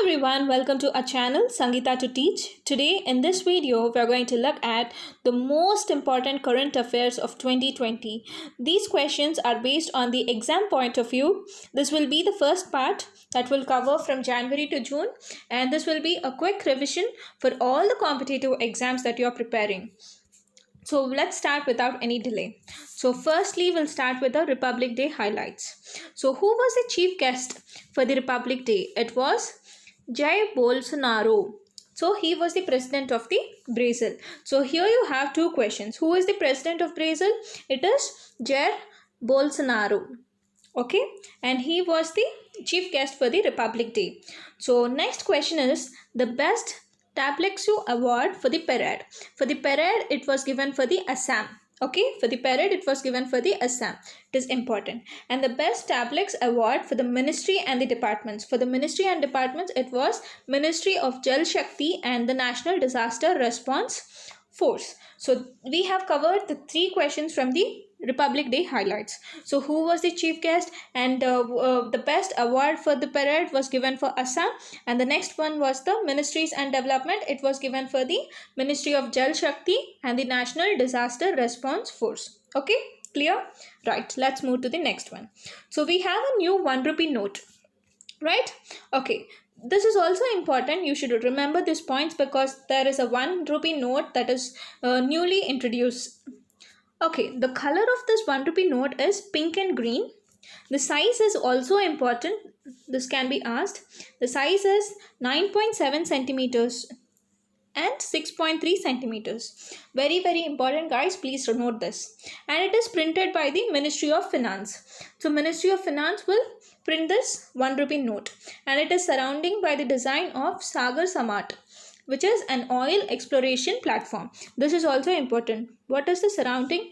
everyone, welcome to our channel Sangeeta to Teach. Today in this video we are going to look at the most important current affairs of 2020. These questions are based on the exam point of view. This will be the first part that will cover from January to June, and this will be a quick revision for all the competitive exams that you are preparing. So let's start without any delay. So firstly, we'll start with the Republic Day highlights. So who was the chief guest for the Republic Day? It was Jair Bolsonaro. So he was the president of the Brazil. So here you have two questions. Who is the president of Brazil? It is Jair Bolsonaro. Okay, and he was the chief guest for the Republic Day. So next question is the best Tablexu Award for the parade. For the parade, it was given for the Assam. Okay, for the parade, it was given for the Assam. It is important. And the best Tablex Award for the ministry and the departments. For the ministry and departments, it was Ministry of Jal Shakti and the National Disaster Response Force. So we have covered the three questions from the Republic Day highlights. So who was the chief guest, and the best award for the parade was given for Assam, and the next one was the ministries and development. It was given for the Ministry of Jal Shakti and the National Disaster Response Force. Okay, clear? Right, let's move to the next one. So we have a new 1 rupee note, right? Okay, this is also important. You should remember these points because there is a 1 rupee note that is newly introduced. Okay, the color of this 1 rupee note is pink and green. The size is also important. This can be asked. The size is 9.7 centimeters and 6.3 centimeters. Very, very important, guys. Please note this. And it is printed by the Ministry of Finance. So Ministry of Finance will print this 1 rupee note. And it is surrounding by the design of Sagar Samat, which is an oil exploration platform. This is also important. What is the surrounding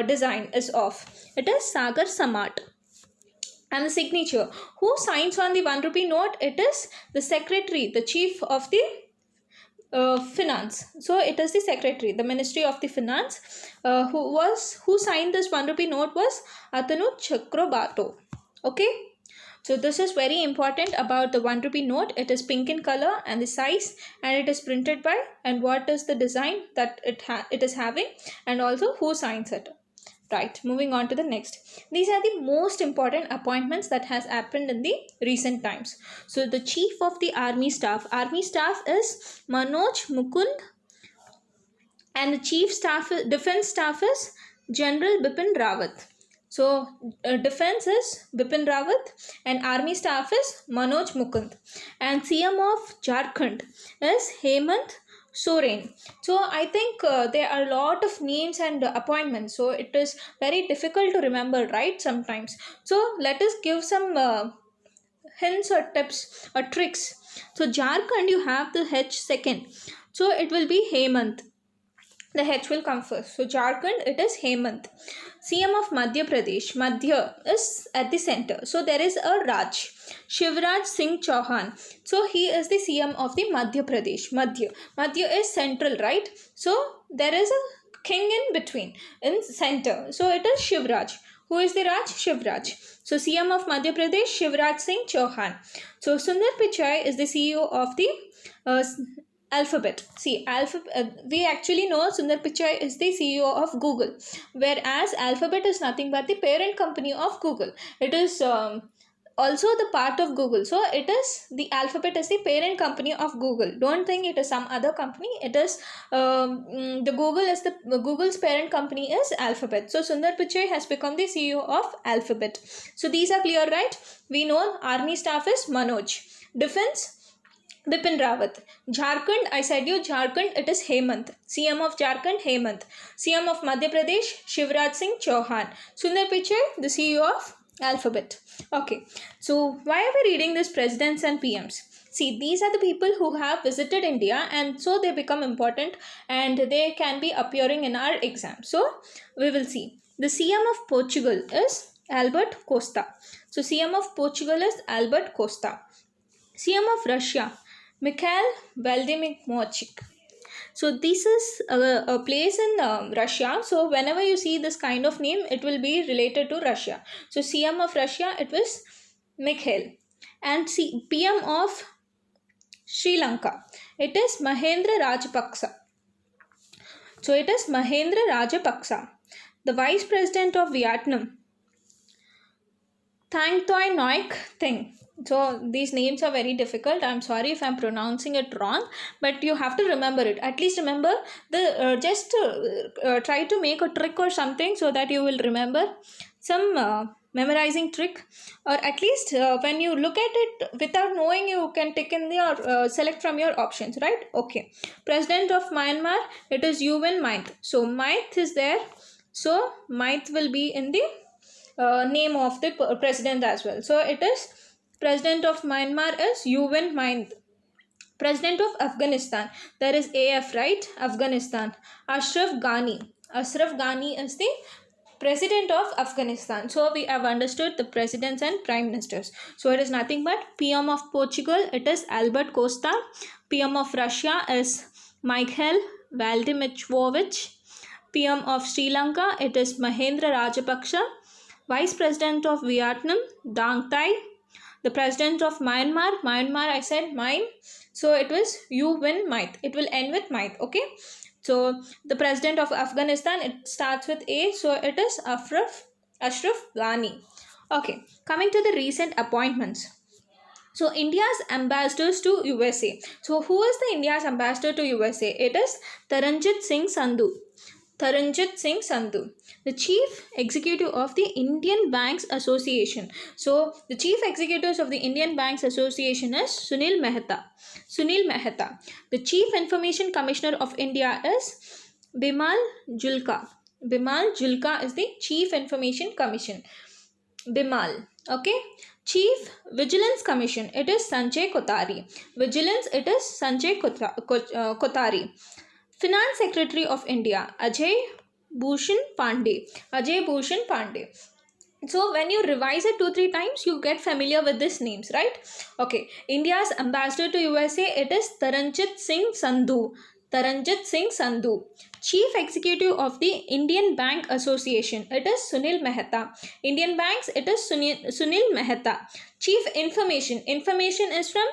design is of? It is Sagar Samat. And the signature. Who signs on the 1 rupee note? It is the secretary, the chief of the finance. So it is the secretary, the Ministry of the Finance. Who signed this 1 rupee note was Atanu Chakrabarto. Okay. So this is very important about the 1 rupee note. It is pink in color and the size, and it is printed by, and what is the design that it is having, and also who signs it. Right, moving on to the next. These are the most important appointments that has happened in the recent times. So the chief of the army staff is Manoj Mukund, and the chief defense staff is General Bipin Rawat. So defense is Bipin Rawat and army staff is Manoj Mukund, and CM of Jharkhand is Hemant Soren. So I think there are a lot of names and appointments, so it is very difficult to remember, right, sometimes. So let us give some hints or tips or tricks. So Jharkhand, you have the H second, so it will be Hemant. The H will come first. So Jharkhand, it is Hemant. CM of Madhya Pradesh. Madhya is at the center. So there is a Raj. Shivraj Singh Chauhan. So he is the CM of the Madhya Pradesh. Madhya. Madhya is central, right? So there is a king in between, in center. So it is Shivraj. Who is the Raj? Shivraj. So CM of Madhya Pradesh, Shivraj Singh Chauhan. So Sundar Pichai is the CEO of the Alphabet. See, we actually know Sundar Pichai is the CEO of Google, whereas Alphabet is nothing but the parent company of Google. It is also the part of Google. So it is the Alphabet is the parent company of Google. Don't think it is some other company. It is the Google's parent company is Alphabet. So Sundar Pichai has become the CEO of Alphabet. So these are clear, right? We know army staff is Manoj. Defense, Bipin Rawat. Jharkhand, I said you, Jharkhand, it is Hemant. CM of Jharkhand, Hemant. CM of Madhya Pradesh, Shivraj Singh Chauhan. Sundar Pichai, the CEO of Alphabet. Okay, so why are we reading this presidents and PMs? See, these are the people who have visited India, and so they become important and they can be appearing in our exam. So we will see. The CM of Portugal is Albert Costa. So CM of Portugal is Albert Costa. CM of Russia, Mikhail Vladimirovich. So this is a place in Russia. So whenever you see this kind of name, it will be related to Russia. So CM of Russia, it was Mikhail. And PM of Sri Lanka. It is Mahendra Rajapaksa. So it is Mahendra Rajapaksa. The Vice President of Vietnam, Thang Toi Ngoc Thing. So these names are very difficult. I'm sorry if I'm pronouncing it wrong, but you have to remember it. At least remember the just try to make a trick or something so that you will remember some memorizing trick, or at least when you look at it without knowing, you can take in your select from your options, right? Okay. President of Myanmar, it is U Win Myint. So Myint is there. So Myint will be in the name of the president as well. So it is President of Myanmar is U Win Myint. President of Afghanistan, there is AF, right? Afghanistan, Ashraf Ghani. Ashraf Ghani is the President of Afghanistan. So we have understood the presidents and prime ministers. So it is nothing but PM of Portugal, it is Albert Costa. PM of Russia is Mikhail Vladimirovich. PM of Sri Lanka, it is Mahendra Rajapaksa. Vice President of Vietnam, Dang Thai. The President of Myanmar, I said mine. So it was U Win Myint. It will end with Myint, okay? So the President of Afghanistan, it starts with A. So it is Ashraf Ghani. Okay, coming to the recent appointments. So India's ambassadors to USA. So who is the India's ambassador to USA? It is Taranjit Singh Sandhu. Taranjit Singh Sandhu, the Chief Executive of the Indian Banks Association. So the Chief Executives of the Indian Banks Association is Sunil Mehta. Sunil Mehta. The Chief Information Commissioner of India is Bimal Julka. Bimal Julka is the Chief Information Commission. Bimal. Okay. Chief Vigilance Commission, it is Sanjay Kothari. Vigilance, it is Sanjay Kothari. Finance Secretary of India, Ajay Bhushan Pandey. Ajay Bhushan Pandey. So when you revise it 2-3 times, you get familiar with these names, right? Okay. India's ambassador to USA, it is Taranjit Singh Sandhu. Taranjit Singh Sandhu. Chief Executive of the Indian Bank Association, it is Sunil Mehta. Indian Banks, it is Sunil Mehta. Chief Information is from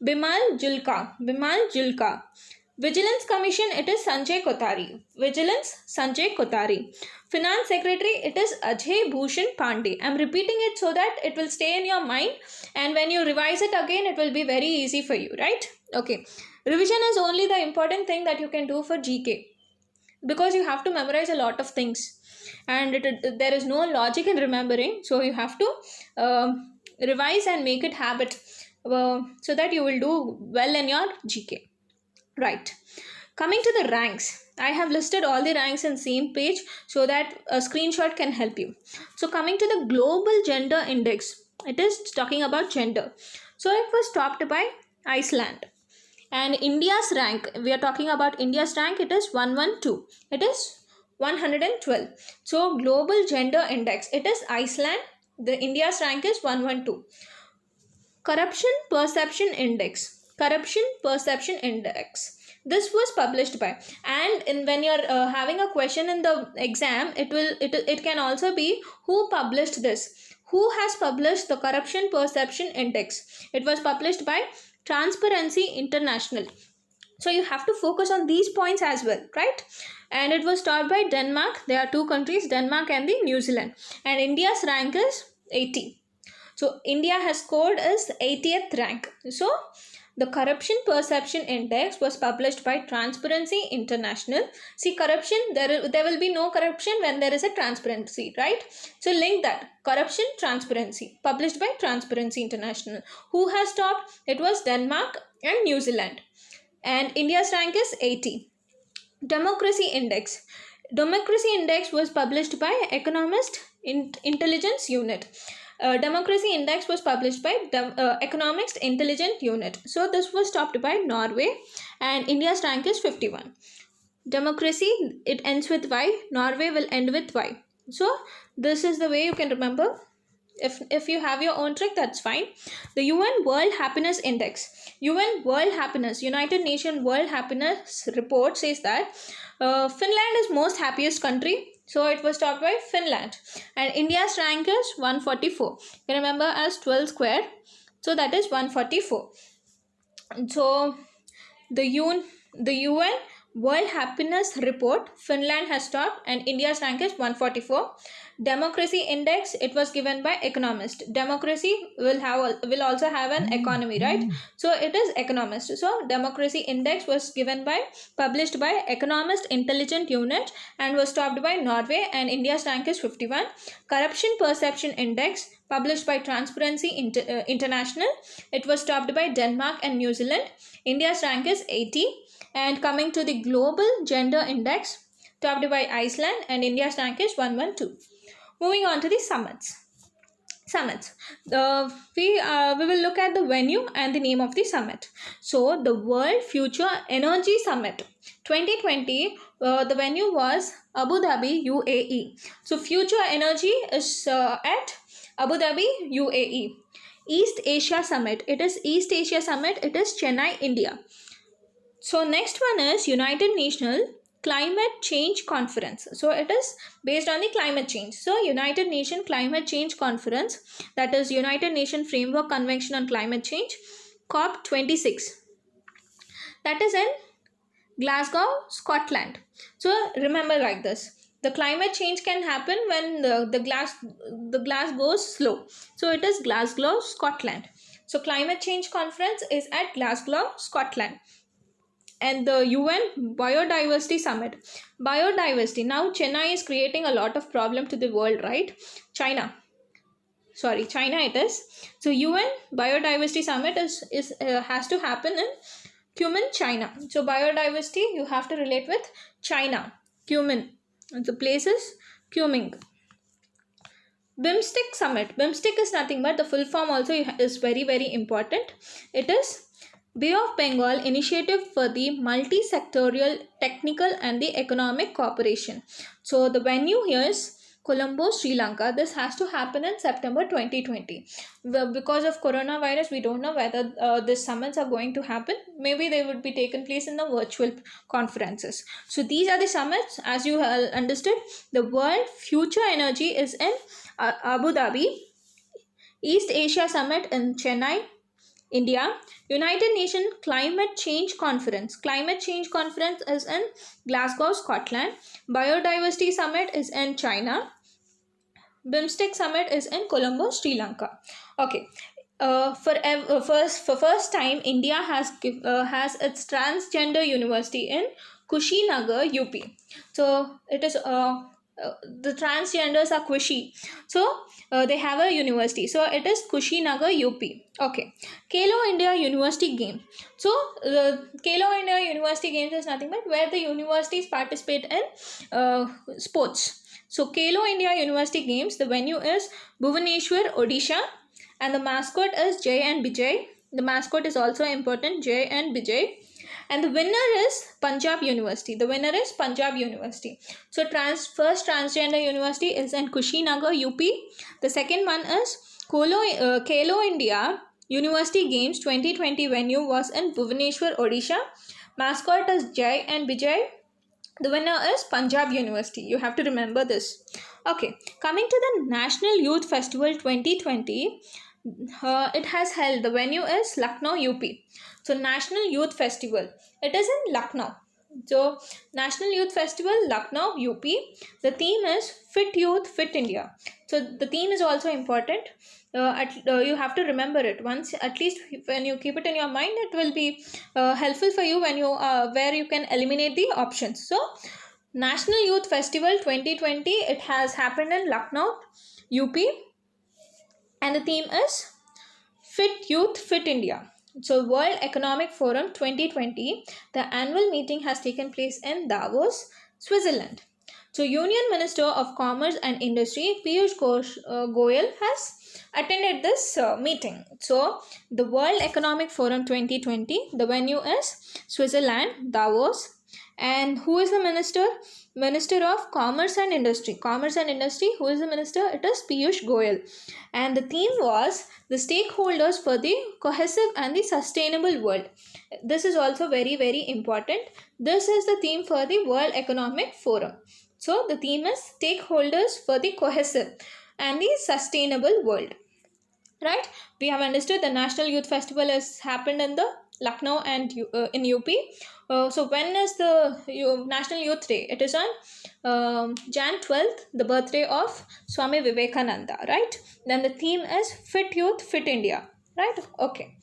Bimal Julka. Bimal Julka. Vigilance Commission, it is Sanjay Kothari. Vigilance, Sanjay Kothari. Finance Secretary, it is Ajay Bhushan Pandey. I am repeating it so that it will stay in your mind, and when you revise it again, it will be very easy for you, right? Okay. Revision is only the important thing that you can do for GK, because you have to memorize a lot of things, and there is no logic in remembering. So you have to revise and make it habit, so that you will do well in your GK. Right. Coming to the ranks, I have listed all the ranks in same page so that a screenshot can help you. So coming to the Global Gender Index, it is talking about gender. So it was topped by Iceland. And India's rank, we are talking about India's rank, it is 112. It is 112. So Global Gender Index, it is Iceland. The India's rank is 112. Corruption Perception Index. Corruption Perception Index. This was published by, and when you're having a question in the exam, it can also be who published this. Who has published the Corruption Perception Index? It was published by Transparency International. So you have to focus on these points as well, right? And it was taught by Denmark. There are two countries, Denmark and the New Zealand. And India's rank is 80. So India has scored as 80th rank. So the Corruption Perception Index was published by Transparency International. See, corruption, there will be no corruption when there is a transparency, right? So link that. Corruption, transparency. Published by Transparency International. Who has topped? It was Denmark and New Zealand. And India's rank is 80. Democracy Index. Democracy Index was published by Economist Intelligence Unit. Democracy Index was published by Economics Intelligence Unit. So this was topped by Norway, and India's rank is 51. Democracy, it ends with Y. Norway will end with Y. So this is the way you can remember. If you have your own trick, that's fine. The UN World Happiness Index. UN World Happiness, United Nations World Happiness Report says that Finland is most happiest country. So it was topped by Finland. And India's rank is 144. You remember as 12 square. So that is 144. So the UN World Happiness Report, Finland has topped and India's rank is 144. Democracy Index, it was given by Economist. Democracy will also have an economy, right? So it is Economist. So Democracy Index was published by Economist Intelligent Unit and was topped by Norway, and India's rank is 51. Corruption Perception Index, published by Transparency International, it was topped by Denmark and New Zealand. India's rank is 80. And coming to the Global Gender Index, topped by Iceland, and India's rank is 112. Moving on to the summits. We will look at the venue and the name of the summit. So the World Future Energy Summit 2020, the venue was Abu Dhabi, UAE. So Future Energy is at Abu Dhabi, UAE. East Asia Summit, it is Chennai, India. So next one is United Nations Climate Change Conference. So it is based on the climate change. So United Nations Climate Change Conference, that is United Nations Framework Convention on Climate Change, COP26. That is in Glasgow, Scotland. So remember like this. The climate change can happen when the glass goes slow. So it is Glasgow, Scotland. So climate change conference is at Glasgow, Scotland. And the UN Biodiversity Summit. Biodiversity. Now Chennai is creating a lot of problem to the world, right? China it is. So UN Biodiversity Summit has to happen in Kunming, China. So biodiversity, you have to relate with China. Kunming. And the place is Kunming. BIMSTEC Summit. BIMSTEC is nothing but the full form also is very, very important. It is Bay of Bengal Initiative for the Multi-Sectorial Technical and the Economic Cooperation. So the venue here is Colombo, Sri Lanka. This has to happen in September 2020. Because of coronavirus, we don't know whether these summits are going to happen. Maybe they would be taken place in the virtual conferences. So these are the summits. As you understood, the World Future Energy is in Abu Dhabi. East Asia Summit in Chennai, India. United Nations Climate Change Conference. Climate Change Conference is in Glasgow, Scotland. Biodiversity Summit is in China. BIMSTEC Summit is in Colombo, Sri Lanka. Okay. For first time, India has its transgender university in Kushinagar, UP. So it is the transgenders are Kushi. So they have a university. So it is Kushinagar, UP. Okay. Kalo India University Game. So the Kalo India University Games is nothing but where the universities participate in sports. So Kalo India University Games, the venue is Bhubaneswar, Odisha, and the mascot is Jay and Vijay. The mascot is also important, Jay and Vijay. And the winner is Punjab University. So first transgender university is in Kushinagar, UP. The second one is Kalo India University Games 2020 venue was in Bhubaneswar, Odisha. Mascot is Jay and Vijay. The winner is Punjab University. You have to remember this. Okay, coming to the National Youth Festival 2020. It has held, the venue is Lucknow, UP. So National Youth Festival, it is in Lucknow. So National Youth Festival, Lucknow, UP. The theme is Fit Youth, Fit India. So the theme is also important. You have to remember it once, at least when you keep it in your mind, it will be helpful for you when you where you can eliminate the options. So National Youth Festival 2020, it has happened in Lucknow, UP. And the theme is Fit Youth, Fit India. So World Economic Forum 2020, the annual meeting has taken place in Davos, Switzerland. So Union Minister of Commerce and Industry, Piyush Goyal has attended this meeting. So the World Economic Forum 2020, the venue is Switzerland, Davos. And who is the minister? Minister of Commerce and Industry. Who is the minister? It is Piyush Goyal. And the theme was the stakeholders for the cohesive and the sustainable world. This is also very, very important. This is the theme for the World Economic Forum. So the theme is stakeholders for the cohesive and the sustainable world. right? We have understood the National Youth Festival has happened in the Lucknow and in UP. So when is the National Youth Day? It is on Jan 12th, the birthday of Swami Vivekananda, right? Then the theme is Fit Youth, Fit India, right? Okay.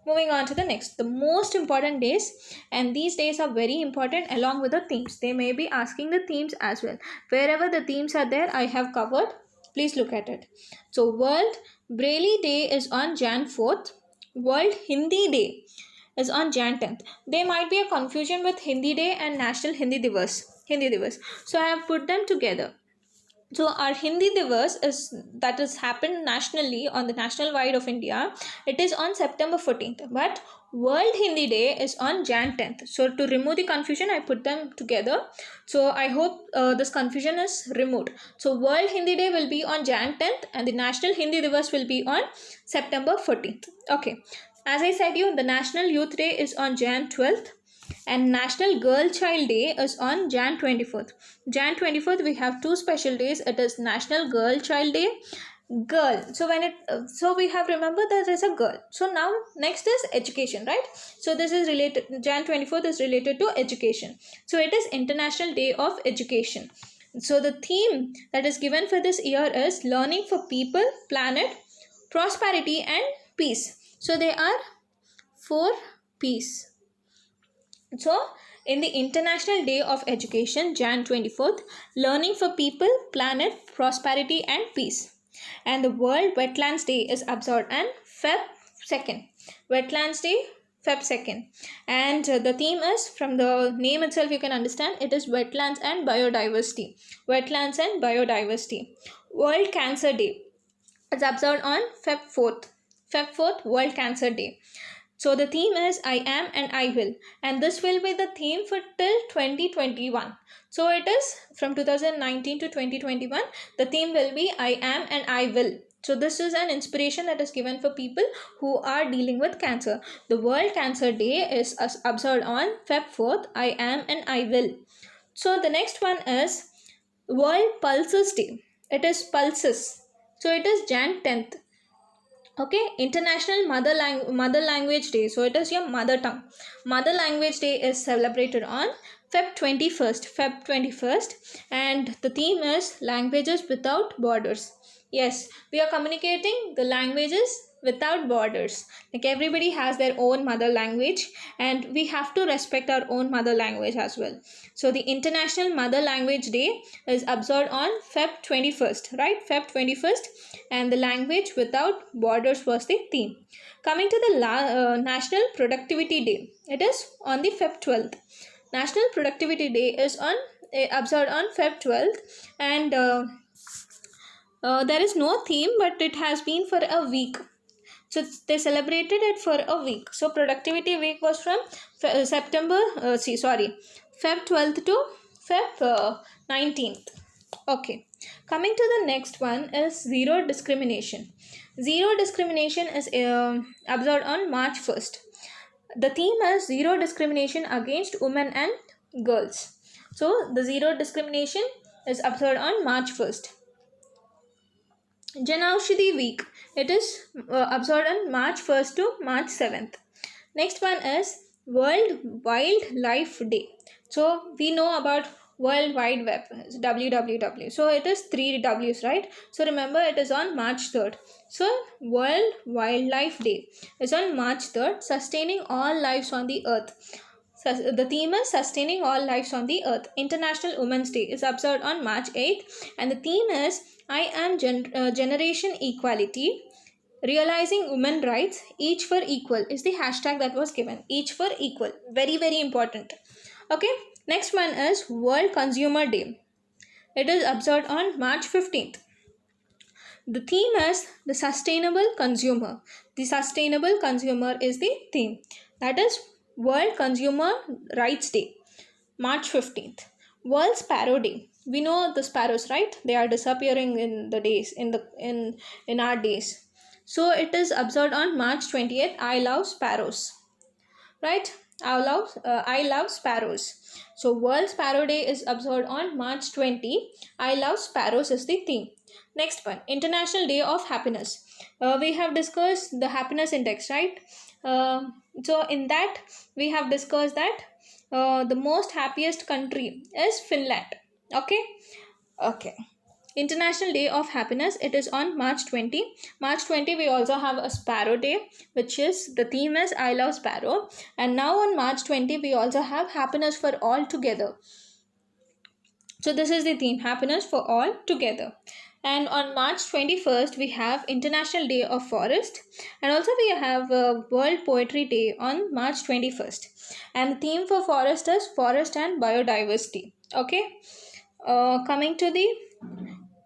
Moving on to the next, the most important days, and these days are very important along with the themes. They may be asking the themes as well. Wherever the themes are there, I have covered. Please look at it. So, World Braille Day is on Jan 4th. World Hindi Day is on Jan 10th. There might be a confusion with Hindi Day and National Hindi Divas. Hindi Divas. So, I have put them together. So our Hindi Divas that has happened nationally on the national wide of India. It is on September 14th, but World Hindi Day is on Jan 10th. So to remove the confusion, I put them together. So I hope this confusion is removed. So World Hindi Day will be on Jan 10th, and the National Hindi Divas will be on September 14th. Okay. As I said you, the National Youth Day is on Jan 12th, and National Girl Child Day is on Jan 24th. Jan 24th we have two special days. It is National Girl Child Day. Girl. So when so we have remembered that there is a girl. So now next is education, right? So this is related. Jan 24th is related to education. So it is International Day of Education. So the theme that is given for this year is learning for people, planet, prosperity and peace. So they are for peace. So, in the International Day of Education, Jan 24th, learning for people, planet, prosperity and peace. And the World Wetlands Day is observed on Feb 2nd. Wetlands Day, Feb 2nd. And the theme is, from the name itself you can understand, it is wetlands and biodiversity. Wetlands and biodiversity. World Cancer Day is observed on Feb 4th. Feb 4th, World Cancer Day. So the theme is I am and I will, and this will be the theme for till 2021. So it is from 2019 to 2021. The theme will be I am and I will. So this is an inspiration that is given for people who are dealing with cancer. The World Cancer Day is observed on Feb 4th. I am and I will. So the next one is World Pulses Day. It is pulses. So it is Jan 10th. Okay, International Mother Language Day. So it is your mother tongue. Mother Language Day is celebrated on Feb 21st, and the theme is Languages Without Borders. Yes, we are communicating the languages without borders. Like everybody has their own mother language, and we have to respect our own mother language as well. So the International Mother Language Day is observed on Feb 21st, right? Feb 21st, and the language without borders was the theme. Coming to the National Productivity Day, it is on the Feb 12th. National Productivity Day is observed on Feb 12th, and there is no theme, but it has been for a week. So they celebrated it for a week. So Productivity Week was from Feb 12th to Feb 19th. Okay. Coming to the next one is Zero Discrimination. Zero Discrimination is observed on March 1st. The theme is Zero Discrimination against women and girls. So the Zero Discrimination is observed on March 1st. Janaushadhi Week. It is observed on March 1st to March 7th. Next one is World Wildlife Day. So we know about World Wide Web, WWW. So it is 3 W's, right? So remember it is on March 3rd. So World Wildlife Day is on March 3rd, sustaining all lives on the earth. The theme is Sustaining All Lives on the Earth. International Women's Day is observed on March 8th, and the theme is I am Generation Equality. Realizing women rights, each for equal is the hashtag that was given. Each for equal. Very, very important. Okay. Next one is World Consumer Day. It is observed on March 15th. The theme is the Sustainable Consumer. The Sustainable Consumer is the theme. That is World Consumer Rights Day, March 15th. World Sparrow Day. We know the sparrows, right? They are disappearing in the days, in our days. So it is observed on March 20th. I love sparrows, right? I love sparrows. So World Sparrow Day is observed on March 20. I love sparrows is the theme. Next one, International Day of Happiness. we have discussed the happiness index, right? So in that we have discussed that the most happiest country is Finland. Okay. Okay. International Day of Happiness, it is on March 20. March 20 we also have a Sparrow Day, which is, the theme is I love Sparrow. And now on March 20 we also have Happiness for All Together. So this is the theme, happiness for all together. And on March 21st we have International Day of Forest, and also we have World Poetry Day on March 21st. And the theme for forest is forest and biodiversity. Okay. Coming to the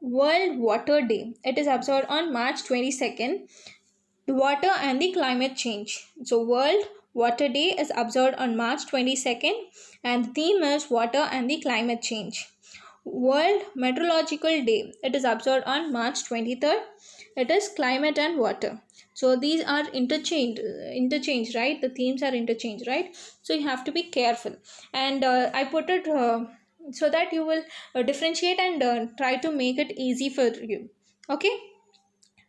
World Water Day, it is observed on March 22nd. The water and the climate change. So World Water Day is observed on March 22nd, and the theme is water and the climate change. World Meteorological Day, it is observed on March 23rd. It is climate and water. So these are interchanged, right? The themes are interchanged, right? So you have to be careful. And I put it so that you will differentiate and try to make it easy for you. Okay.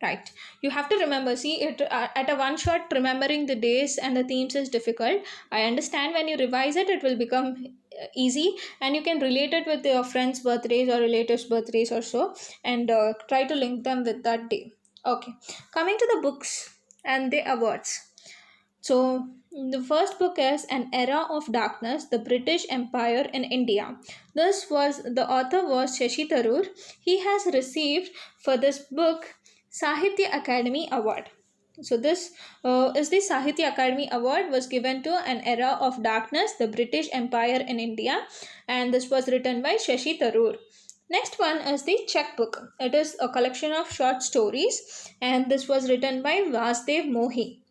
Right. You have to remember, see, it at a one shot, remembering the days and the themes is difficult. I understand when you revise it, it will become easy, and you can relate it with your friends' birthdays or relatives' birthdays or so, and try to link them with that day. Okay. Coming to the books and the awards. So, the first book is An Era of Darkness, The British Empire in India. The author was Shashi Tharoor. He has received for this book Sahitya Academy Award. So this is the Sahitya Academy Award was given to An Era of Darkness, The British Empire in India, and this was written by Shashi Tharoor. Next one is the Checkbook. It is a collection of short stories, and this was written by Vasdev Mohi.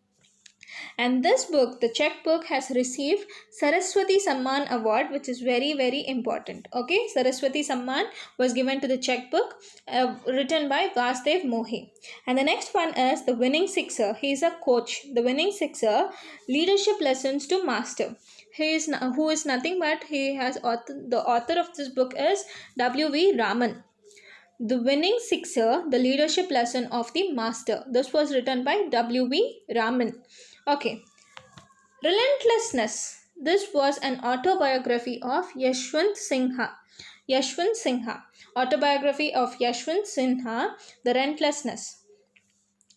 And this book, the Checkbook, has received Saraswati Samman Award, which is very, very important. Okay, Saraswati Samman was given to the Checkbook, written by Vasdev Mohi. And the next one is The Winning Sixer. He is a coach. The Winning Sixer, Leadership Lessons to Master. Who is nothing but the author of this book is W.V. Raman. The Winning Sixer, The Leadership Lesson of the Master. This was written by W.V. Raman. Okay. Relentlessness. This was an autobiography of Yashwant Sinha. Yashwant Sinha. Autobiography of Yashwant Sinha, The Relentlessness.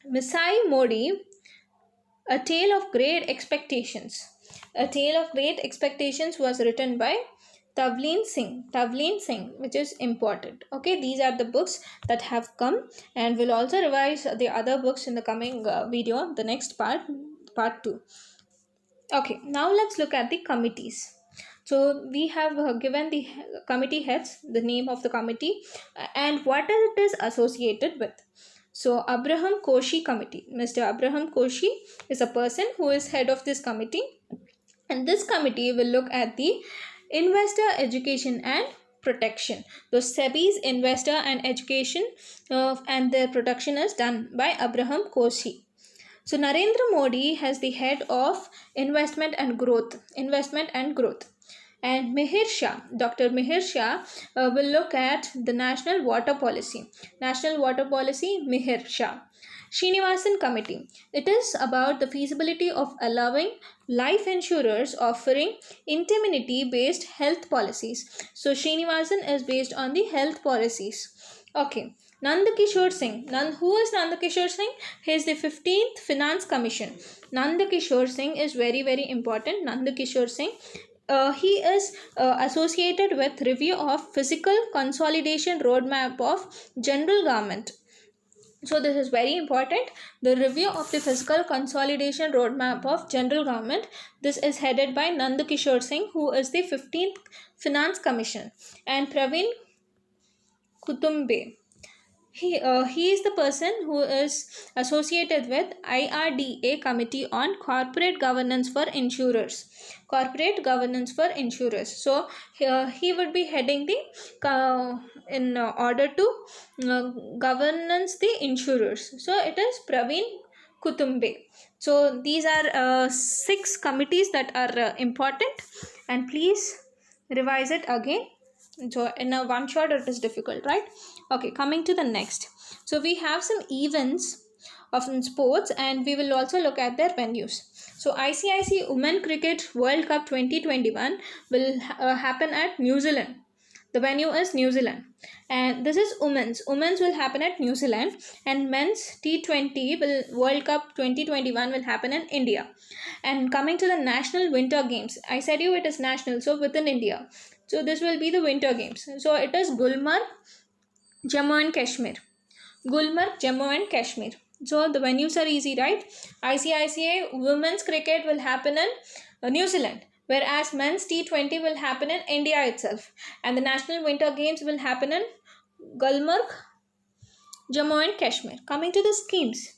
Misai Modi, A Tale of Great Expectations. A Tale of Great Expectations was written by Tavleen Singh, which is important. Okay, these are the books that have come, and we'll also revise the other books in the coming video, the next part 2. Okay, now let's look at the committees. So we have given the committee heads, the name of the committee, and what it is associated with. So Abraham Koshi Committee. Mr. Abraham Koshi is a person who is head of this committee, and this committee will look at the investor education and protection. So SEBI's investor and education and their protection is done by Abraham Koshi. So Narendra Modi has the head of investment and growth. And Mihir Shah, Dr. Mihir Shah will look at the national water policy. Mihir Shah. Srinivasan Committee. It is about the feasibility of allowing life insurers offering indemnity-based health policies. So Srinivasan is based on the health policies. Okay. Nand Kishore Singh. Who is Nand Kishore Singh? He is the 15th Finance Commission. Nand Kishore Singh is very, very important. Nand Kishore Singh. He is associated with review of Fiscal Consolidation Roadmap of General Government. So this is very important. The review of the Fiscal Consolidation Roadmap of General Government. This is headed by Nand Kishore Singh, who is the 15th Finance Commission. And Praveen Kutumbe. He is the person who is associated with IRDA Committee on Corporate Governance for Insurers. So he would be heading the in order to governance the insurers. So it is Praveen Kutumbe. So these are 6 committees that are important, and please revise it again. So in a one shot it is difficult, right? Okay, coming to the next. So we have some events of sports, and we will also look at their venues. So ICIC Women Cricket World Cup 2021 will happen at New Zealand. The venue is New Zealand, and this is women's. Women's will happen at New Zealand, and men's T20 will World Cup 2021 will happen in India. And coming to the National Winter Games, I said you it is national, so within India. So this will be the Winter Games. So it is Gulmarg, Jammu and Kashmir. Gulmarg, Jammu and Kashmir. So the venues are easy, right? ICICA Women's Cricket will happen in New Zealand, whereas men's T20 will happen in India itself, and the National Winter Games will happen in Gulmarg, Jammu and Kashmir. Coming to the schemes,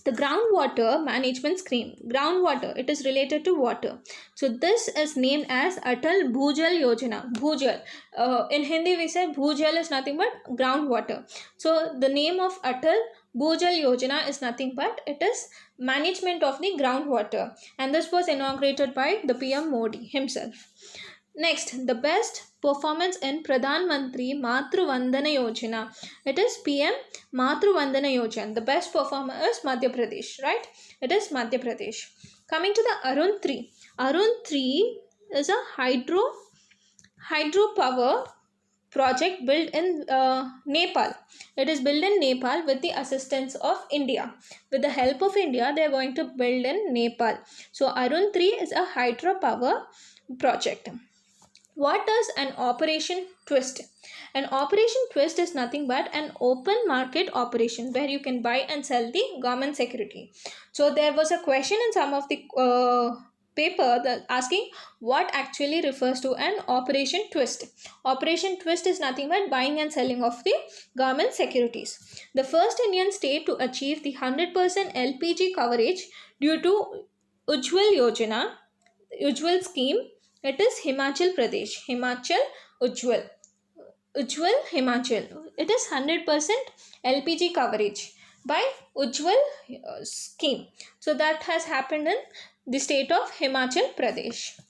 the groundwater management scheme. Groundwater, it is related to water. So this is named as Atal Bhujal Yojana. Bhujal. In Hindi we say Bhujal is nothing but groundwater. So the name of Atal Bhujal Yojana is nothing but it is management of the groundwater, and this was inaugurated by the PM Modi himself. Next, the best performance in Pradhan Mantri Matru Vandana Yojana. It is PM Matru Vandana Yojana. The best performer is Madhya Pradesh, right? It is Madhya Pradesh. Coming to the Arun 3. Arun 3 is a hydropower project built in Nepal. It is built in Nepal with the assistance of India. With the help of India, they are going to build in Nepal. So Arun 3 is a hydropower project. What is an operation twist? An operation twist is nothing but an open market operation where you can buy and sell the government security. So there was a question in some of the paper that asking what actually refers to an operation twist. Operation twist is nothing but buying and selling of the government securities. The first Indian state to achieve the 100% LPG coverage due to Ujjwal scheme, it is Himachal Pradesh. Ujjwal Himachal. It is 100% LPG coverage by Ujjwal scheme. So that has happened in the state of Himachal Pradesh.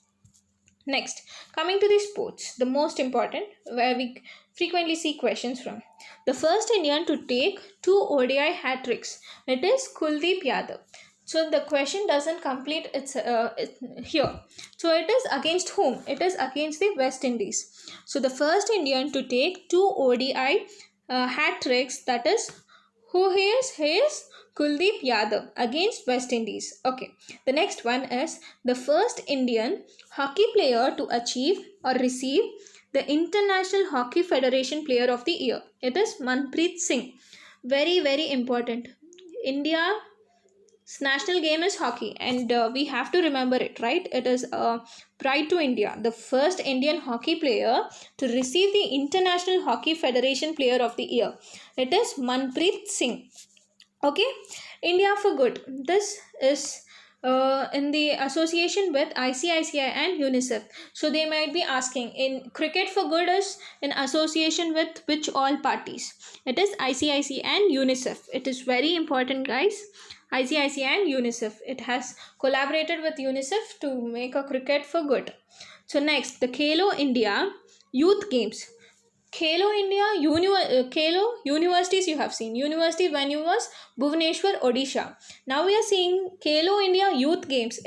Next, coming to the sports, the most important, where we frequently see questions from. The first Indian to take 2 ODI hat tricks, it is Kuldeep Yadav. So the question doesn't complete here. So it is against whom? It is against the West Indies. So the first Indian to take 2 ODI hat tricks, that is who he is? He is Kuldeep Yadav against West Indies. Okay. The next one is the first Indian hockey player to achieve or receive the International Hockey Federation Player of the Year. It is Manpreet Singh. Very, very important. India's national game is hockey, and we have to remember it, right? It is a pride to India. The first Indian hockey player to receive the International Hockey Federation Player of the Year. It is Manpreet Singh. Okay, India for Good. This is in the association with ICICI and UNICEF. So they might be asking, in Cricket for Good is in association with which all parties? It is ICICI and UNICEF. It is very important, guys. ICICI and UNICEF. It has collaborated with UNICEF to make a Cricket for Good. So next, the Khelo India Youth Games. Khelo Universities you have seen. University venue was Bhubaneswar, Odisha. Now we are seeing Khelo India Youth Games.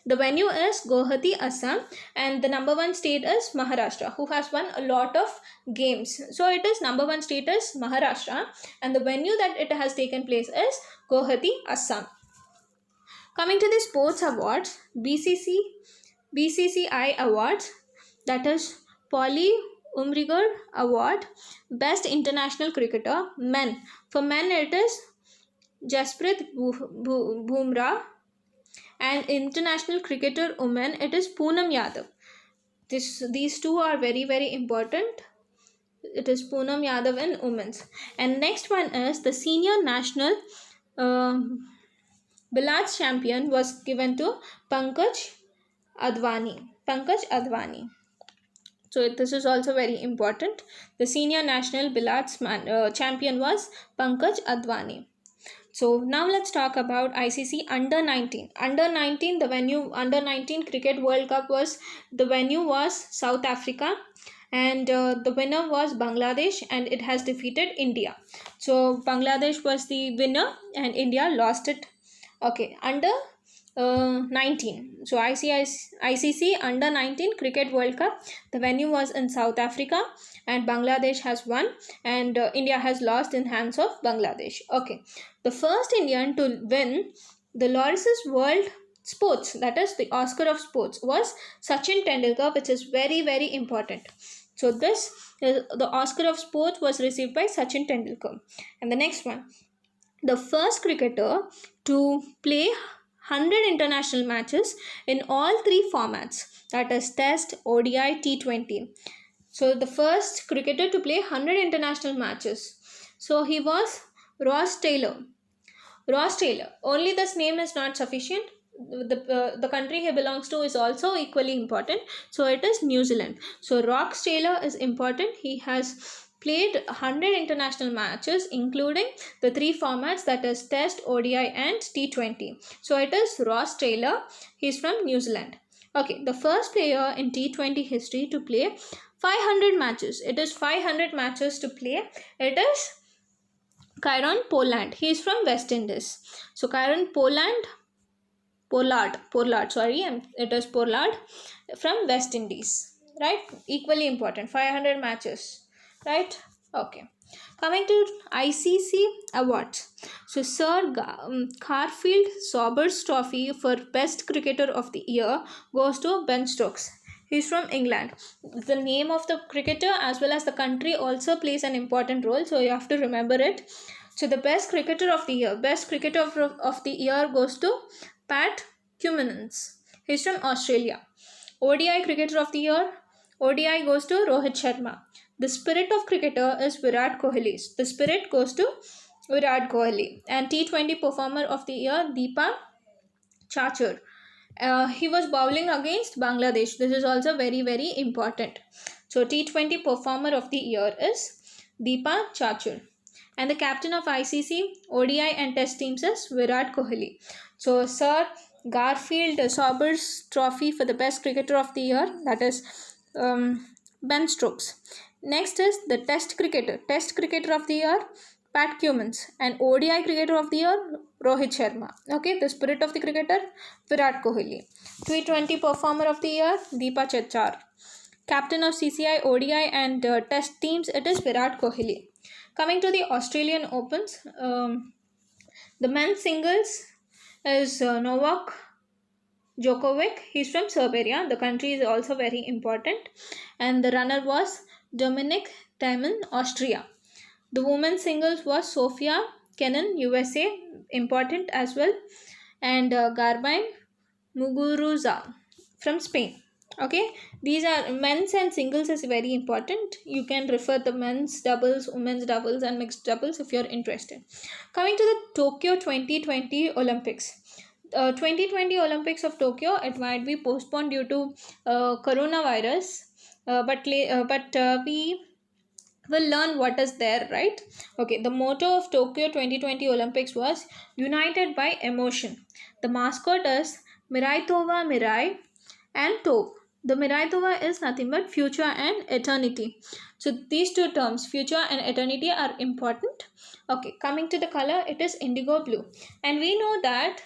The venue is Guwahati, Assam, and the number 1 state is Maharashtra, who has won a lot of games. So it is number 1 state is Maharashtra, and the venue that it has taken place is Guwahati, Assam. Coming to the sports awards, BCCI awards, that is Polly Umrigar Award, Best International Cricketer, Men. For men it is Jasprit Bumrah, and International Cricketer Women it is Poonam Yadav. These two are very, very important. It is Poonam Yadav in women's. And next one is the senior national billiards champion was given to Pankaj Advani. So this is also very important. The senior national billiards champion was Pankaj Advani. So now let's talk about ICC Under 19. Under 19 Cricket World Cup the venue was South Africa, and the winner was Bangladesh, and it has defeated India. So Bangladesh was the winner and India lost it. Okay, under 19. So ICC under 19 Cricket World Cup. The venue was in South Africa, and Bangladesh has won, and India has lost in hands of Bangladesh. Okay, the first Indian to win the Laurus World Sports, that is the Oscar of Sports, was Sachin Tendulkar, which is very, very important. So this the Oscar of Sports was received by Sachin Tendulkar. And the next one, the first cricketer to play 100 international matches in all three formats, that is Test, ODI, T20. So the first cricketer to play 100 international matches. So he was Ross Taylor. Ross Taylor. Only this name is not sufficient. The country he belongs to is also equally important. So it is New Zealand. So Ross Taylor is important. He has played 100 international matches, including the three formats, that is Test, ODI and T20. So it is Ross Taylor. He is from New Zealand. Okay, the first player in T20 history to play 500 matches. It is 500 matches to play. It is Kieron Pollard. He is from West Indies. So Kieron Pollard, it is Pollard from West Indies, right? Equally important, 500 matches, right? Okay. Coming to ICC awards. So Sir Garfield Sobers Trophy for Best Cricketer of the Year goes to Ben Stokes. He's from England. The name of the cricketer as well as the country also plays an important role, so you have to remember it. So the best cricketer of the year, of the year goes to Pat Cummins. He's from Australia. ODI cricketer of the year, ODI goes to Rohit Sharma. The spirit of cricketer is Virat Kohli. The spirit goes to Virat Kohli. And T20 performer of the year, Deepa Chachar. He was bowling against Bangladesh. This is also very, very important. So T20 performer of the year is Deepa Chachar. And the captain of ICC, ODI and Test teams is Virat Kohli. So Sir Garfield Sobers Trophy for the best cricketer of the year, that is Ben Stokes. Next is the Test cricketer of the year, Pat Cummins, and ODI cricketer of the year, Rohit Sharma. Okay, the spirit of the cricketer, Virat Kohli. T20 performer of the year, Deepa Chachar. Captain of CCI, ODI and Test teams, it is Virat Kohli. Coming to the Australian Opens, the men's singles is Novak Djokovic. He's from Serbia. The country is also very important. And the runner was Dominic Thiem, Austria. The women's singles was Sofia Kenin, USA, important as well, and Garbiñe Muguruza from Spain. Okay, these are men's and singles is very important. You can refer the men's doubles, women's doubles and mixed doubles if you're interested. Coming to the Tokyo 2020 Olympics. 2020 Olympics of Tokyo, it might be postponed due to coronavirus, but we will learn what is there, right? Okay, the motto of Tokyo 2020 Olympics was United by Emotion. The mascot is Mirai Tova Mirai and Tove. The Mirai Tova is nothing but future and eternity. So these two terms, future and eternity, are important. Okay, coming to the color, it is indigo blue. And we know that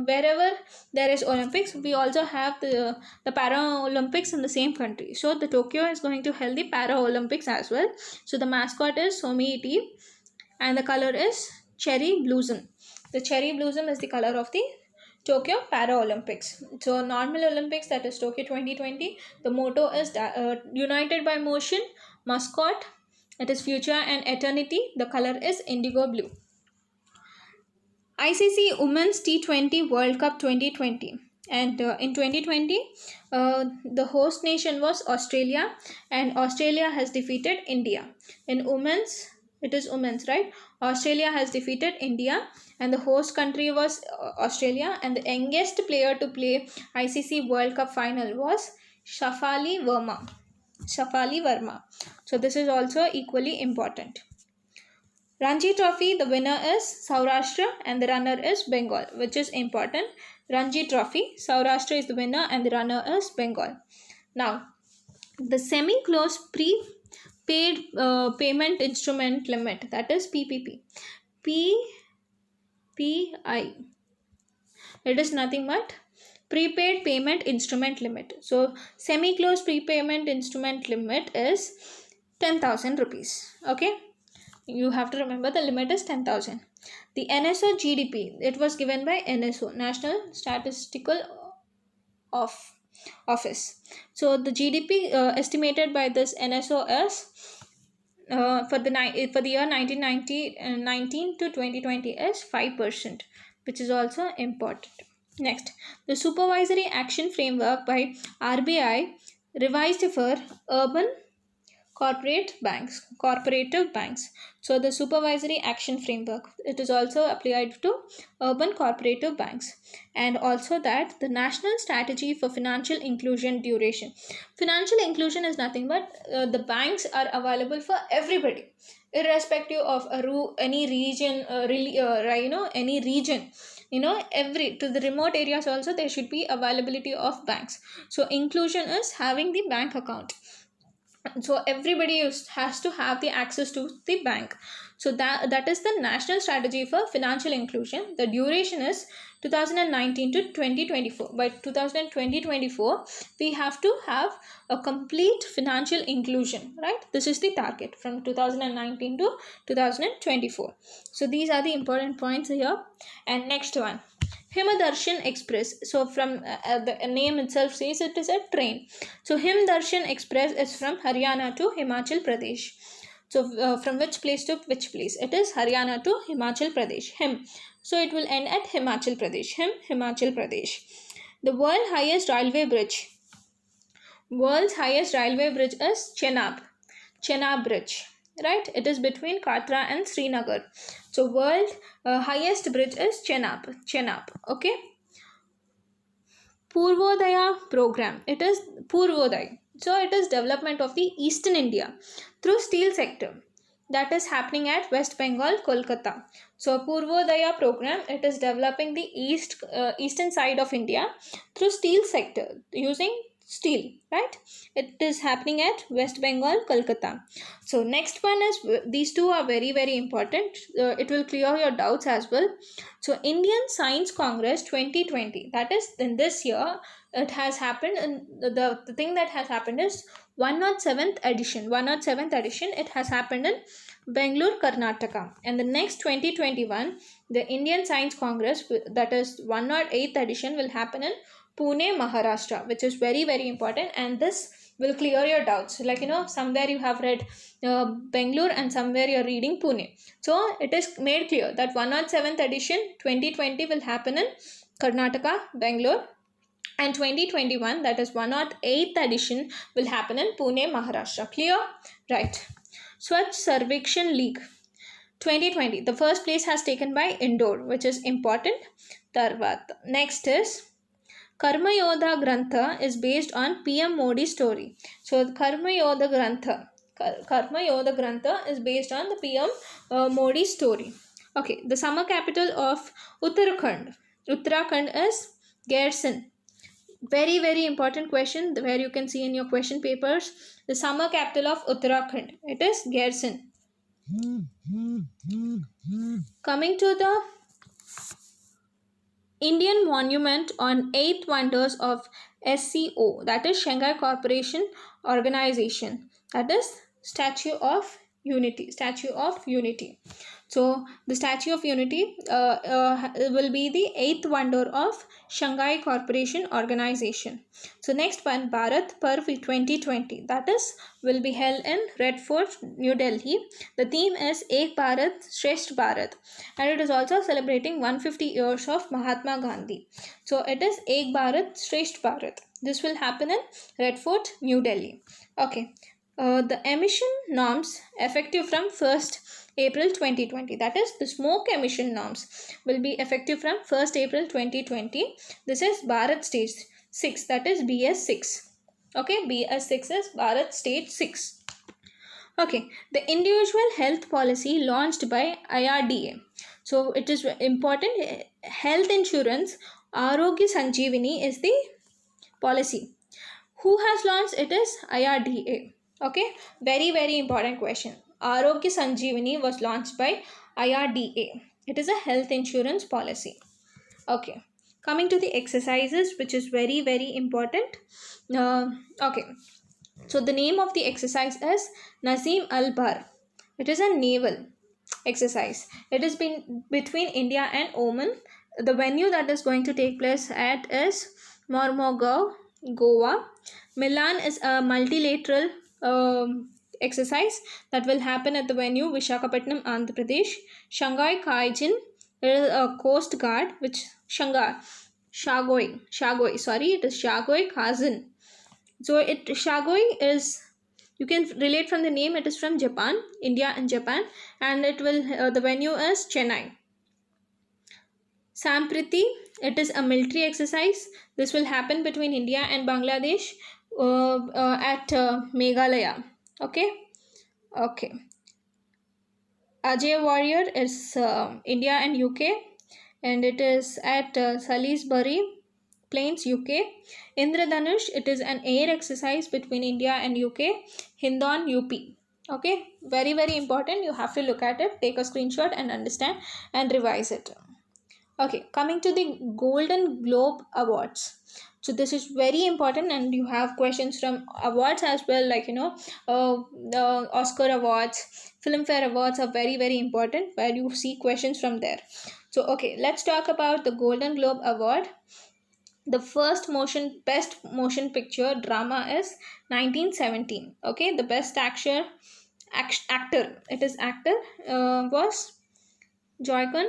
wherever there is Olympics, we also have the Paralympics in the same country. So the Tokyo is going to hold the Paralympics as well. So the mascot is Somi and the color is cherry blossom. The cherry blossom is the color of the Tokyo Paralympics. So normal Olympics, that is Tokyo 2020, the motto is United by Motion. Mascot, it is future and eternity. The color is indigo blue. ICC Women's T20 World Cup 2020. And in 2020, the host nation was Australia, and Australia has defeated India. In women's, it is women's, right? Australia has defeated India, and the host country was Australia, and the youngest player to play ICC World Cup final was Shafali Verma. So this is also equally important. Ranji Trophy, the winner is Saurashtra and the runner is Bengal, which is important. Ranji Trophy, Saurashtra is the winner and the runner is Bengal. Now, The semi-closed prepaid payment instrument limit, that is PPP. PPI. It is nothing but prepaid payment instrument limit. So semi-closed prepayment instrument limit is 10,000 rupees. Okay, you have to remember the limit is 10,000. The NSO GDP, it was given by NSO, National Statistical Office. So the GDP estimated by this NSO is for the year 1919 to 2020 is 5%, which is also important. Next, the supervisory action framework by RBI revised for urban cooperative banks. So the supervisory action framework, it is also applied to urban cooperative banks. And also that the national strategy for financial inclusion duration. Financial inclusion is nothing but the banks are available for everybody, irrespective of any region, any region. Every to the remote areas also there should be availability of banks. So inclusion is having the bank account, so everybody has to have the access to the bank. So that is the national strategy for financial inclusion. The duration is 2019 to 2024. By 2024 we have to have a complete financial inclusion, right? This is the target from 2019 to 2024. So these are the important points here. And next one, Himadarshan Express. So from the name itself says it is a train. So Himdarshan Express is from Haryana to Himachal Pradesh. So from which place to which place? It is Haryana to Himachal Pradesh. Him. So it will end at Himachal Pradesh. Himachal Pradesh. The world's highest railway bridge. World's highest railway bridge is Chenab Bridge. Right? It is between Katra and Srinagar. So world highest bridge is Chenab. Okay. Purvodaya program. It is Purvodaya. So it is development of the Eastern India through steel sector. That is happening at West Bengal, Kolkata. So Purvodaya program, it is developing the eastern side of India through steel sector using steel, right? It is happening at West Bengal, Kolkata. So next one is, these two are very very important. It will clear your doubts as well. So Indian Science Congress 2020, that is in this year it has happened, and the thing that has happened is 107th edition. It has happened in Bangalore, Karnataka. And the next 2021, the Indian Science Congress, that is 108th edition, will happen in Pune, Maharashtra, which is very very important. And this will clear your doubts, like somewhere you have read Bangalore and somewhere you're reading Pune. So it is made clear that 107th edition 2020 will happen in Karnataka, Bangalore, and 2021, that is 108th edition, will happen in Pune, Maharashtra. Clear? Right. Swachh Sarvekshan League 2020, the first place has taken by Indore, which is important. Tarvat. Next is Karma Yodha Grantha is based on PM Modi's story. So Karma Yodha Grantha is based on the PM Modi's story. Okay, the summer capital of Uttarakhand is Garson. Very very important question, where you can see in your question papers, the summer capital of Uttarakhand, it is Garson. Coming to the Indian monument on 8th wonders of SCO, that is Shanghai Cooperation Organization, that is Statue of Unity. So the Statue of Unity will be the 8th wonder of Shanghai Cooperation Organization. So next one, Bharat Parv 2020, that is will be held in Red Fort, New Delhi. The theme is Ek Bharat Shresth Bharat, and it is also celebrating 150 years of Mahatma Gandhi. So it is Ek Bharat Shresth Bharat. This will happen in Red Fort, New Delhi. Okay. The emission norms effective from 1st April 2020, that is the smoke emission norms will be effective from 1st April 2020. This is Bharat Stage 6, that is BS6. Okay, BS6 is Bharat Stage 6. Okay, the individual health policy launched by IRDA. So it is important, health insurance, Arogya Sanjeevani is the policy. Who has launched? It is IRDA. Okay, very important question. Arogya Sanjeevani was launched by IRDA. It is a health insurance policy. Okay, coming to the exercises, which is very important. Okay, so the name of the exercise is Nazim Al Bar. It is a naval exercise. It has been between India and Oman. The venue that is going to take place at is Mormugao, Goa. Milan is a multilateral exercise that will happen at the venue Vishakhapatnam, Andhra Pradesh. Shanghai Kaijin is a coast guard, which Shagoi, sorry, it is Shagoi Kazan. So Shagoi is, you can relate from the name, it is from Japan, India and Japan, and it will the venue is Chennai. Sampriti, it is a military exercise. This will happen between India and Bangladesh at Meghalaya. Okay. Ajay Warrior is India and UK, and it is at Salisbury Plains, UK. Indradhanush, it is an air exercise between India and UK, Hindon, UP. Okay, very important. You have to look at it, take a screenshot and understand and revise it. Okay, coming to the Golden Globe Awards. So this is very important, and you have questions from awards as well, like the Oscar awards, Filmfare awards are very important, where you see questions from there. So okay, let's talk about the Golden Globe Award. The first best motion picture drama is 1917. Okay, the best actor, it is actor was Joaquin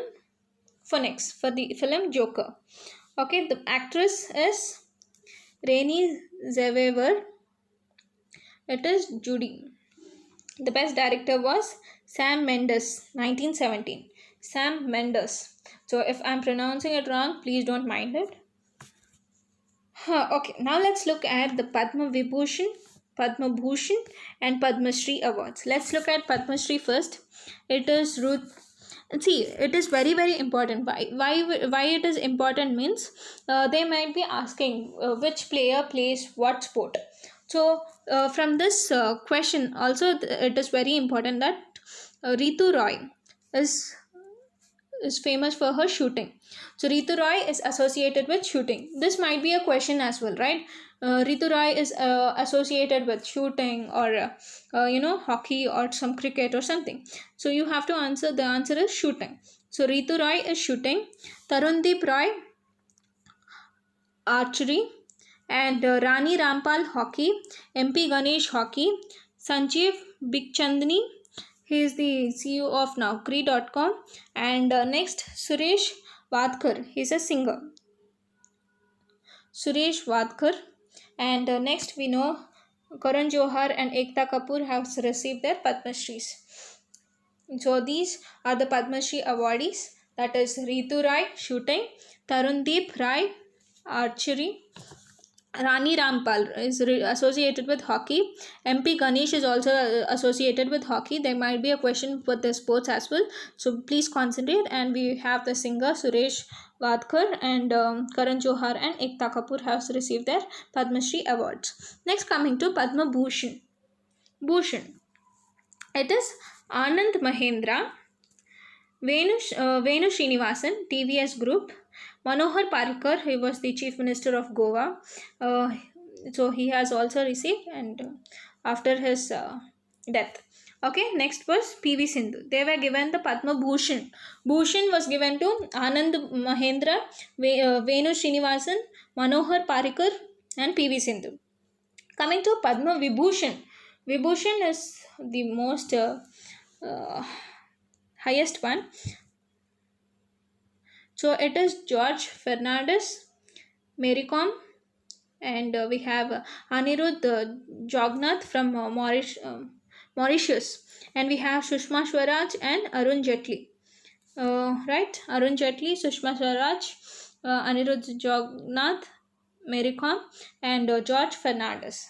Phoenix for the film Joker. Okay, the actress is Renée Zellweger. It is Judy. The best director was Sam Mendes, 1917. Sam Mendes. So if I'm pronouncing it wrong, please don't mind it. Okay, now let's look at the Padma Vibhushan, Padma Bhushan and Padma Shri awards. Let's look at Padma Shri first. It is Ruth. See, it is very important. Why it is important means they might be asking which player plays what sport. So from this question also it is very important that Ritu Roy is famous for her shooting. So Ritu Roy is associated with shooting. This might be a question as well, right? Ritu Roy is associated with shooting or hockey or some cricket or something. So you have to answer. The answer is shooting. So Ritu Roy is shooting. Tarundeep Roy, archery, and Rani Rampal, hockey. MP Ganesh, hockey. Sanjeev Bikhchandani, he is the CEO of Naukri.com. And next, Suresh Vadkar, he is a singer. Suresh Vadkar. And next we know Karan Johar and Ekta Kapoor have received their Padma Shris. So these are the Padma Shri awardees. That is Ritu Rai, shooting. Tarundeep Rai, archery. Rani Rampal is associated with hockey. MP Ganesh is also associated with hockey. There might be a question with the sports as well. So please concentrate. And we have the singer Suresh Vadkar and Karan Johar and Ekta Kapoor have received their Padma Shri awards. Next, coming to Padma Bhushan. Bhushan. It is Anand Mahendra, Venu Srinivasan, TVS Group. Manohar Parrikar, he was the Chief Minister of Goa. So he has also received, and after his death. Okay, next was PV Sindhu. They were given the Padma Bhushan. Bhushan was given to Anand Mahendra, Venu Srinivasan, Manohar Parrikar and PV Sindhu. Coming to Padma Vibhushan. Vibhushan is the most highest one. So it is George Fernandez, Mary Kom, and we have Anirudh Jagnath from Mauritius, and we have Sushma Swaraj and Arun Jaitley. Right? Arun Jaitley, Sushma Swaraj, Anirudh Jagnath, Mary Kom, and George Fernandez.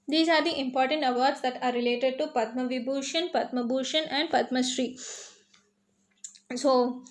These are the important awards that are related to Padma Vibhushan, Padma Bhushan and Padma Shri. So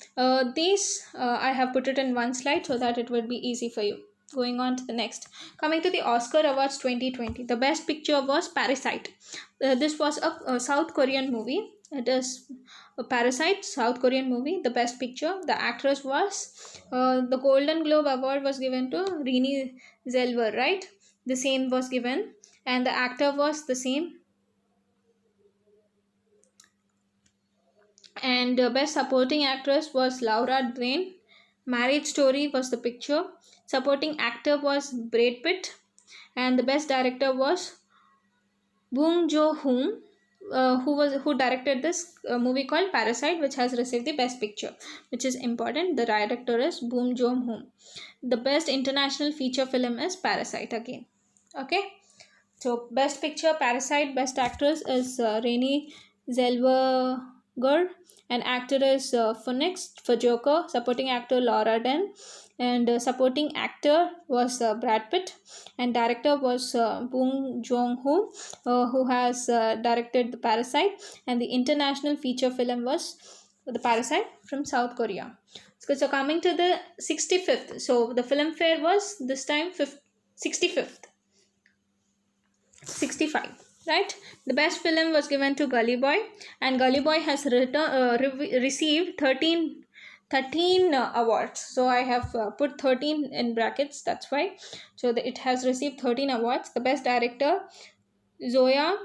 these I have put it in one slide so that it would be easy for you. Going on to the next. Coming to the Oscar Awards 2020, the best picture was Parasite. This was a South Korean movie. It is a Parasite, South Korean movie. The best picture. The actress was the Golden Globe Award was given to Renée Zellweger, right? The same was given, and the actor was the same. And best supporting actress was Laura Dern. Marriage Story was the picture. Supporting actor was Brad Pitt, and the best director was Bong Joon-ho, who directed this movie called Parasite, which has received the best picture, which is important. The director is Bong Joon-ho. The best international feature film is Parasite again. Okay, so best picture Parasite, best actress is Renée Zellweger, and actor is Phoenix for Joker. Supporting actor Laura Dern, and supporting actor was Brad Pitt, and director was Bong Joon-ho, who has directed the Parasite, and the international feature film was the Parasite from South Korea. So coming to the 65th, so the Filmfare was this time 65th. 65, right? The best film was given to Gully Boy, and Gully Boy has received 13 awards. So I have put 13 in brackets, that's why. So it has received 13 awards. The best director Zoya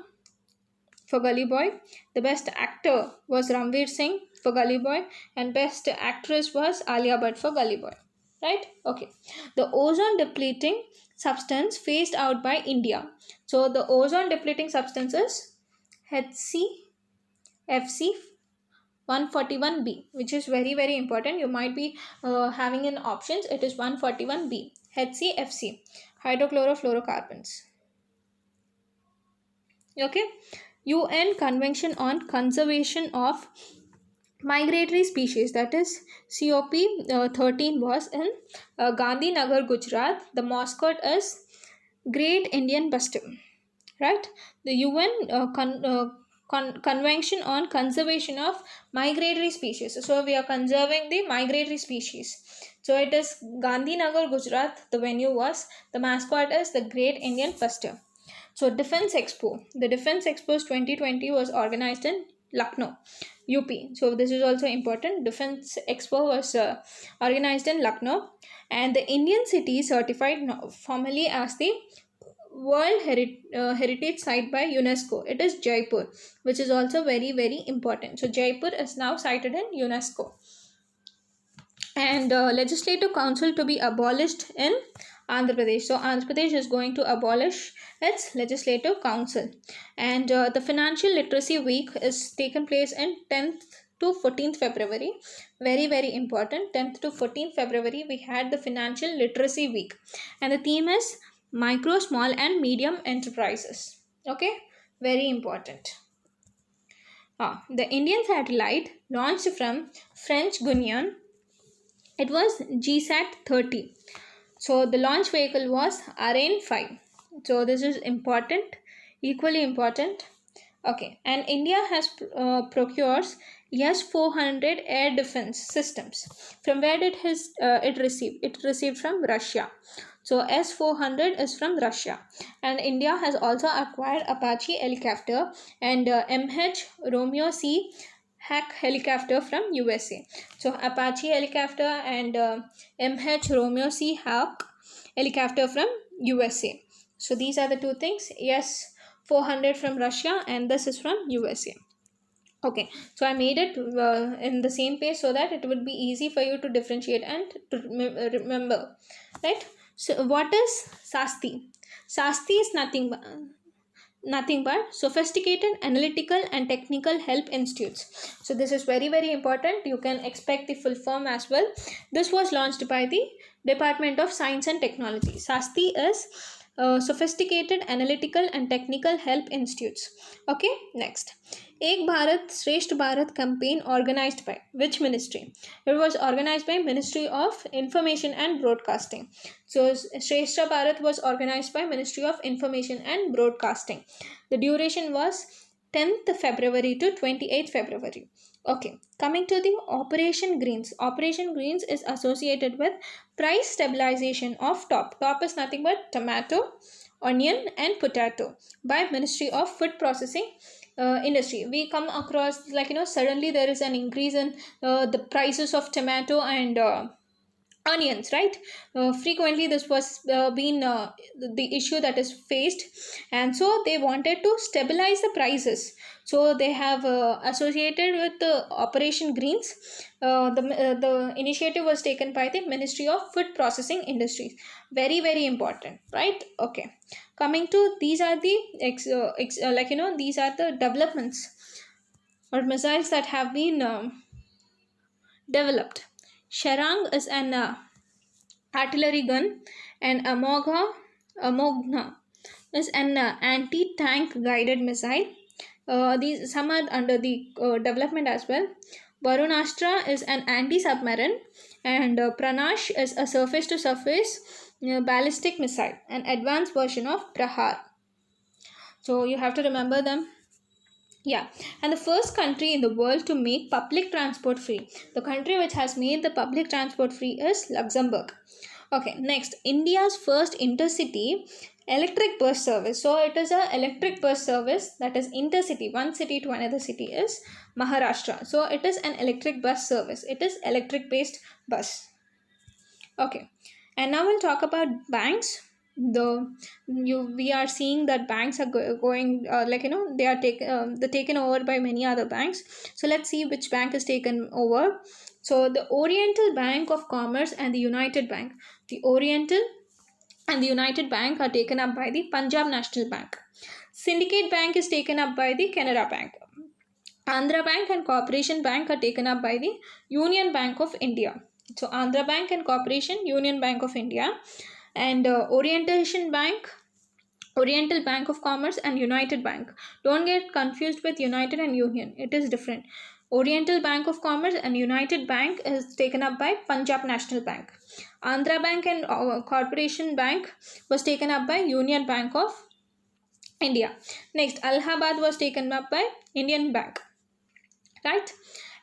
for Gully Boy. The best actor was Ranveer Singh for Gully Boy, and best actress was Alia Bhatt for Gully Boy. Right? Okay. The ozone depleting substance phased out by India. So the ozone depleting substance is HCFC 141b, which is very, very important. You might be having in options. It is 141b. HCFC, hydrochlorofluorocarbons. Okay. UN Convention on Conservation of Migratory Species, that is COP 13, was in Gandhinagar, Gujarat. The mascot is Great Indian Bustard, right? The UN Convention on Conservation of Migratory Species. So we are conserving the migratory species. So it is Gandhinagar, Gujarat. The venue was. The mascot is the Great Indian Bustard. So Defense Expo. The Defense Expo 2020 was organized in Lucknow, UP. So this is also important. Defense Expo was organized in Lucknow, and the Indian city certified formally as the World Heritage Site by UNESCO. It is Jaipur, which is also very, very important. So Jaipur is now cited in UNESCO. And Legislative Council to be abolished in Andhra Pradesh. So Andhra Pradesh is going to abolish its Legislative Council. And the Financial Literacy Week is taken place in 10th to 14th February. Very, very important. 10th to 14th February we had the Financial Literacy Week. And the theme is Micro, Small and Medium Enterprises. Okay, very important. The Indian satellite launched from French Guiana. It was GSAT 30. So the launch vehicle was Ariane 5. So this is important, equally important. Okay, and India has procures S-400 air defense systems. From where did it receive? It received from Russia. So S-400 is from Russia, and India has also acquired Apache helicopter and MH Romeo C Hack helicopter from USA. So Apache helicopter and MH Romeo C Hawk helicopter from USA. So these are the two things. Yes, 400 from Russia and this is from USA. Okay, so I made it in the same page so that it would be easy for you to differentiate and to remember, right? So what is SASTI? SASTI is nothing but Sophisticated Analytical and Technical Help Institutes. So this is very, very important. You can expect the full form as well. This was launched by the Department of Science and Technology. SASTI is Sophisticated Analytical and Technical Help Institutes. Okay, next. Ek Bharat Shresth Bharat campaign organized by which ministry? It was organized by Ministry of Information and Broadcasting. So Shresth Bharat was organized by Ministry of Information and Broadcasting. The duration was 10th February to 28th February. Okay, coming to the Operation Greens. Operation Greens is associated with price stabilization of top is nothing but tomato, onion and potato by Ministry of Food Processing Industry. We come across, like, suddenly there is an increase in the prices of tomato and onions, right? Frequently this was been the issue that is faced, and so they wanted to stabilize the prices. So they have associated with the Operation Greens. The initiative was taken by the Ministry of Food Processing Industries. Very, very important, right? Okay, coming to, these are the these are the developments or missiles that have been developed. Sharang is an artillery gun, and Amogna is an anti-tank guided missile. These some are under the development as well. Varunastra is an anti-submarine, and Pranash is a surface-to-surface ballistic missile, an advanced version of Prahar. So you have to remember them. Yeah, and the first country in the world to make public transport free. The country which has made the public transport free is Luxembourg. Okay, next, India's first intercity electric bus service. So it is a electric bus service that is intercity, one city to another city is Maharashtra. So it is an electric bus service. It is electric based bus. Okay, and now we'll talk about banks. We are seeing that banks are going they are taken over by many other banks. So let's see which bank is taken over. So the Oriental Bank of Commerce and the United Bank. The Oriental and the United Bank are taken up by the Punjab National Bank. Syndicate Bank is taken up by the Canara Bank. Andhra Bank and Corporation Bank are taken up by the Union Bank of India. So Andhra Bank and Corporation, Union Bank of India, and Oriental Bank of Commerce and United Bank. Don't get confused with United and Union. It is different. Oriental Bank of Commerce and United Bank is taken up by Punjab National Bank. Andhra Bank and Corporation Bank was taken up by Union Bank of India. Next, Allahabad was taken up by Indian Bank. Right?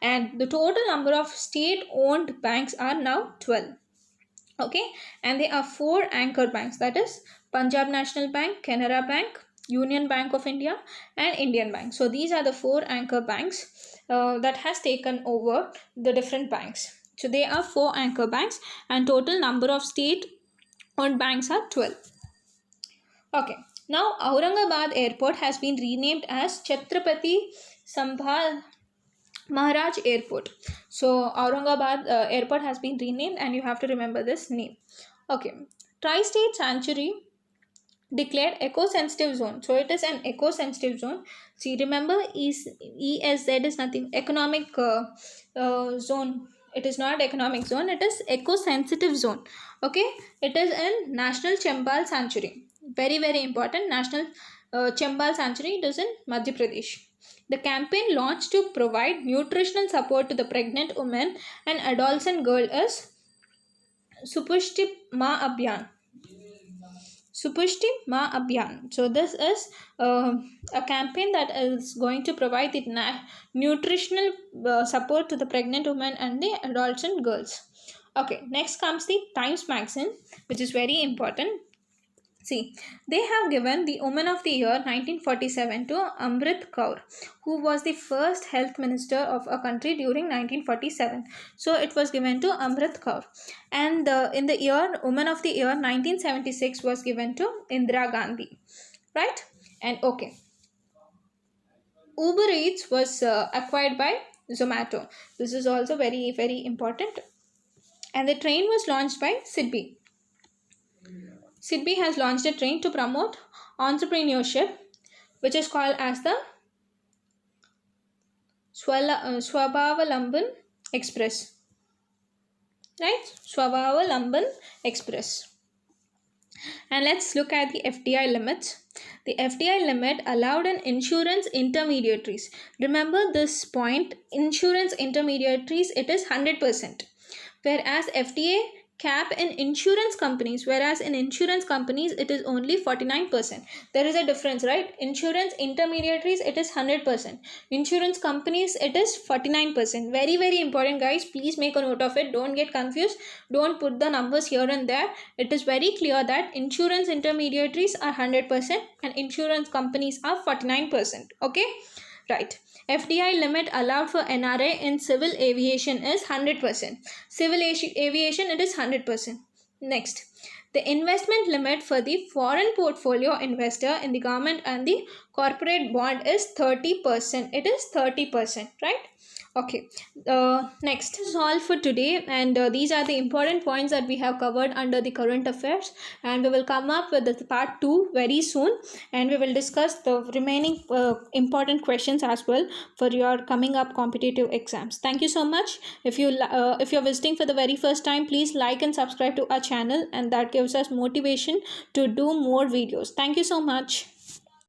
And the total number of state-owned banks are now 12. Okay, and there are 4 anchor banks, that is Punjab National Bank, Canara Bank, Union Bank of India and Indian Bank. So these are the 4 anchor banks that has taken over the different banks. So there are 4 anchor banks and total number of state-owned banks are 12. Okay, now Aurangabad Airport has been renamed as Chhatrapati Sambhal Maharaj Airport. So Aurangabad Airport has been renamed and you have to remember this name. Okay, Tri-State Sanctuary declared eco-sensitive zone. So it is an eco-sensitive zone. See, remember ESZ is nothing, economic zone. It is not economic zone, it is eco-sensitive zone. Okay, it is in National Chambal Sanctuary. Very, very important. National Chambal Sanctuary, it is in Madhya Pradesh. The campaign launched to provide nutritional support to the pregnant women and adolescent girl is Supushti Ma Abhiyan. Supushti Ma Abhiyan. So this is a campaign that is going to provide the nutritional support to the pregnant women and the adolescent girls. Okay, next comes the Times Magazine, which is very important. See, they have given the Woman of the Year 1947 to Amrit Kaur, who was the first health minister of a country during 1947. So it was given to Amrit Kaur. And in the year Woman of the Year 1976 was given to Indira Gandhi. Right? And okay. Uber Eats was acquired by Zomato. This is also very, very important. And the train was launched by SIDBI. SIDBI has launched a train to promote entrepreneurship, which is called as the Swabhavalamban Express. Right? Swabhavalamban Express. And let's look at the FDI limits. The FDI limit allowed in insurance intermediaries. Remember this point, insurance intermediaries, it is 100%. Whereas FTA cap in insurance companies, whereas in insurance companies it is only 49%. There is a difference, right? Insurance intermediaries it is 100%, insurance companies it is 49%. Very very important guys, please make a note of it, don't get confused, don't put the numbers here and there. It is very clear that insurance intermediaries are 100% and insurance companies are 49%. Okay, right. FDI limit allowed for NRA in civil aviation is 100%. Civil aviation it is 100%. Next, the investment limit for the foreign portfolio investor in the government and the corporate bond is 30%. It is 30%, right? Okay, next is all for today, and these are the important points that we have covered under the current affairs, and we will come up with the part 2 very soon, and we will discuss the remaining important questions as well for your coming up competitive exams. Thank you so much. If you're visiting for the very first time, please like and subscribe to our channel, and that gives us motivation to do more videos. Thank you so much.